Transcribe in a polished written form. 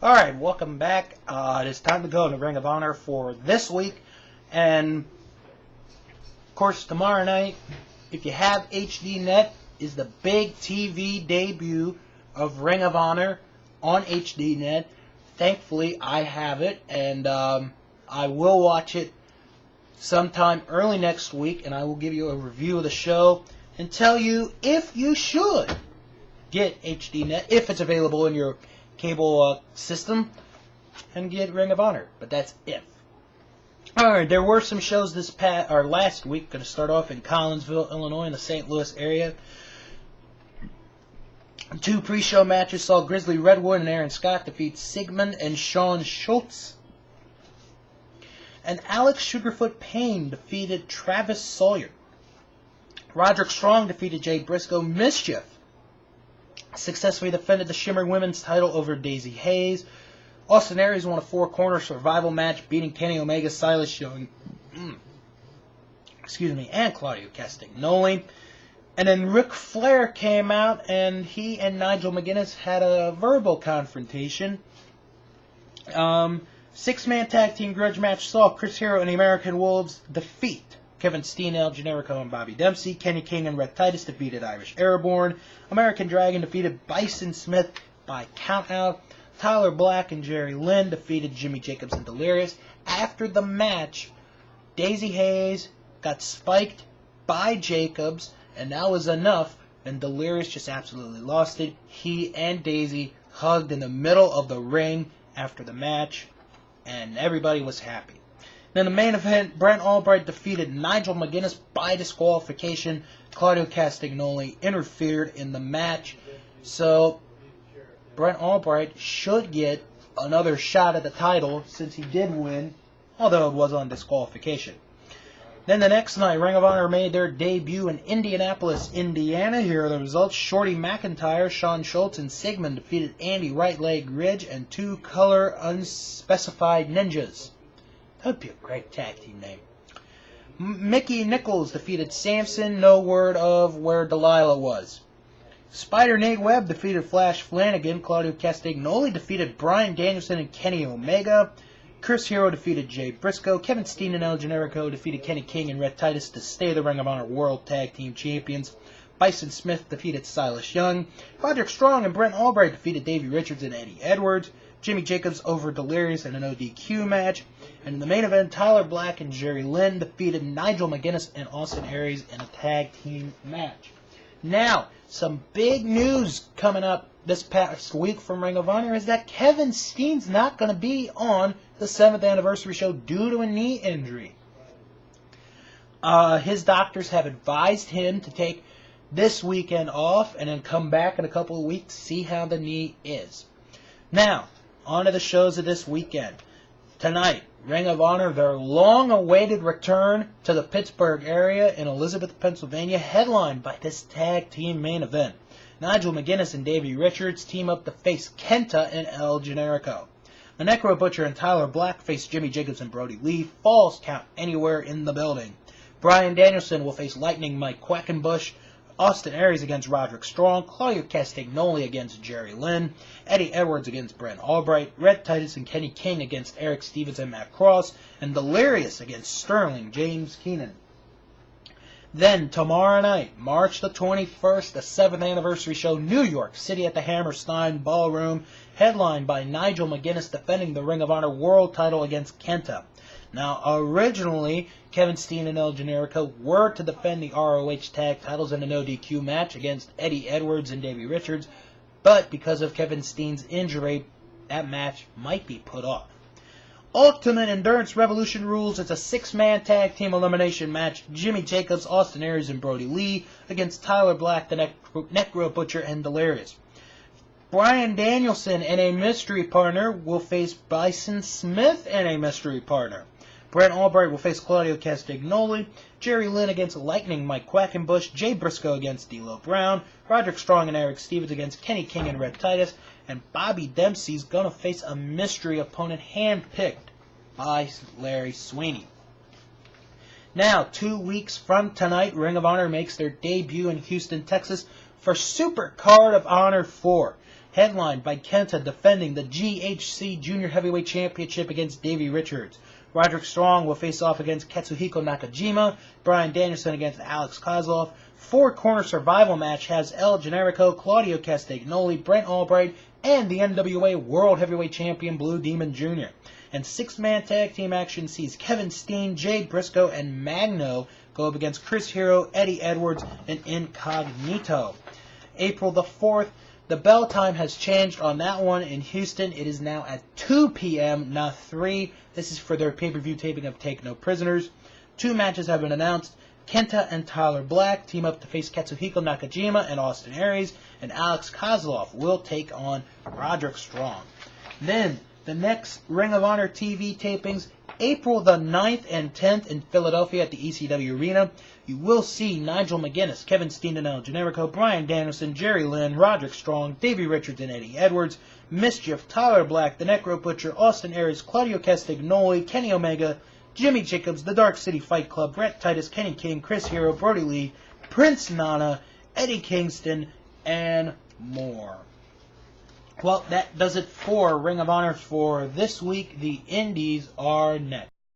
Alright, welcome back. It is time to go to Ring of Honor for this week. And, of course, tomorrow night, if you have HDNet, is the big TV debut of Ring of Honor on HDNet. Thankfully, I have it, and I will watch it sometime early next week, and I will give you a review of the show and tell you if you should get HDNet, if it's available in your cable system, and get Ring of Honor. But that's if. Alright, there were some shows last week. Going to start off in Collinsville, Illinois, in the St. Louis area. Two pre-show matches saw Grizzly Redwood and Aaron Scott defeat Sigmund and Sean Schultz. And Alex Sugarfoot Payne defeated Travis Sawyer. Roderick Strong defeated Jay Briscoe. Mischief successfully defended the Shimmer Women's title over Daisy Hayes. Austin Aries won a four-corner survival match, beating Kenny Omega, Silas Young, and Claudio Castagnoli. And then Ric Flair came out, and he and Nigel McGuinness had a verbal confrontation. Six-man tag team grudge match saw Chris Hero and the American Wolves defeat Kevin Steen, El Generico, and Bobby Dempsey. Kenny King and Red Titus defeated Irish Airborne. American Dragon defeated Bison Smith by countout. Tyler Black and Jerry Lynn defeated Jimmy Jacobs and Delirious. After the match, Daisy Hayes got spiked by Jacobs, and that was enough, and Delirious just absolutely lost it. He and Daisy hugged in the middle of the ring after the match, and everybody was happy. Then the main event, Brent Albright defeated Nigel McGuinness by disqualification. Claudio Castagnoli interfered in the match. So Brent Albright should get another shot at the title since he did win, although it was on disqualification. Then the next night, Ring of Honor made their debut in Indianapolis, Indiana. Here are the results. Shorty McIntyre, Sean Schultz, and Sigmund defeated Andy Right Leg Ridge and Two Color Unspecified Ninjas. That would be a great tag team name. Mickey Nichols defeated Samson. No word of where Delilah was. Spider Nate Webb defeated Flash Flanagan. Claudio Castagnoli defeated Bryan Danielson and Kenny Omega. Chris Hero defeated Jay Briscoe. Kevin Steen and El Generico defeated Kenny King and Red Titus to stay the Ring of Honor World Tag Team Champions. Bison Smith defeated Silas Young. Roderick Strong and Brent Albright defeated Davey Richards and Eddie Edwards. Jimmy Jacobs over Delirious in an ODQ match. And in the main event, Tyler Black and Jerry Lynn defeated Nigel McGuinness and Austin Aries in a tag team match. Now, some big news coming up this past week from Ring of Honor is that Kevin Steen's not going to be on the 7th anniversary show due to a knee injury. His doctors have advised him to take this weekend off and then come back in a couple of weeks to see how the knee is. Now, on to the shows of this weekend. Tonight, Ring of Honor, their long-awaited return to the Pittsburgh area in Elizabeth, Pennsylvania, headlined by this tag team main event. Nigel McGuinness and Davey Richards team up to face Kenta and El Generico. The Necro Butcher and Tyler Black face Jimmy Jacobs and Brody Lee. Falls count anywhere in the building. Bryan Danielson will face Lightning Mike Quackenbush. Austin Aries against Roderick Strong, Claudio Castagnoli against Jerry Lynn, Eddie Edwards against Brent Albright, Red Titus and Kenny King against Eric Stevens and Matt Cross, and Delirious against Sterling James Keenan. Then, tomorrow night, March the 21st, the 7th anniversary show, New York City at the Hammerstein Ballroom, headlined by Nigel McGuinness defending the Ring of Honor World title against Kenta. Now, originally, Kevin Steen and El Generico were to defend the ROH tag titles in an ODQ match against Eddie Edwards and Davey Richards, but because of Kevin Steen's injury, that match might be put off. Ultimate Endurance Revolution rules. It's a six-man tag team elimination match. Jimmy Jacobs, Austin Aries, and Brody Lee against Tyler Black, the Necro Butcher, and Delirious. Bryan Danielson and a mystery partner will face Bison Smith and a mystery partner. Brent Albright will face Claudio Castagnoli. Jerry Lynn against Lightning Mike Quackenbush. Jay Briscoe against D'Lo Brown. Roderick Strong and Eric Stevens against Kenny King and Red Titus. And Bobby Dempsey's going to face a mystery opponent handpicked by Larry Sweeney. Now, 2 weeks from tonight, Ring of Honor makes their debut in Houston, Texas for Super Card of Honor 4. headlined by Kenta defending the GHC Junior Heavyweight Championship against Davey Richards. Roderick Strong will face off against Katsuhiko Nakajima. Bryan Danielson against Alex Kozlov. Four-corner survival match has El Generico, Claudio Castagnoli, Brent Albright, and the NWA World Heavyweight Champion Blue Demon Jr. And six-man tag team action sees Kevin Steen, Jay Briscoe, and Magno go up against Chris Hero, Eddie Edwards, and Incognito. April the 4th, the bell time has changed on that one in Houston. It is now at 2 p.m., not 3. This is for their pay-per-view taping of Take No Prisoners. 2 matches have been announced. Kenta and Tyler Black team up to face Katsuhiko Nakajima and Austin Aries, and Alex Kozlov will take on Roderick Strong. Then, the next Ring of Honor TV tapings, April the 9th and 10th in Philadelphia at the ECW Arena. You will see Nigel McGuinness, Kevin Steen and El Generico, Bryan Danielson, Jerry Lynn, Roderick Strong, Davey Richards and Eddie Edwards, Mischief, Tyler Black, The Necro Butcher, Austin Aries, Claudio Castagnoli, Kenny Omega, Jimmy Jacobs, The Dark City Fight Club, Brett Titus, Kenny King, Chris Hero, Brody Lee, Prince Nana, Eddie Kingston, and more. Well, that does it for Ring of Honor for this week. The Indies are next.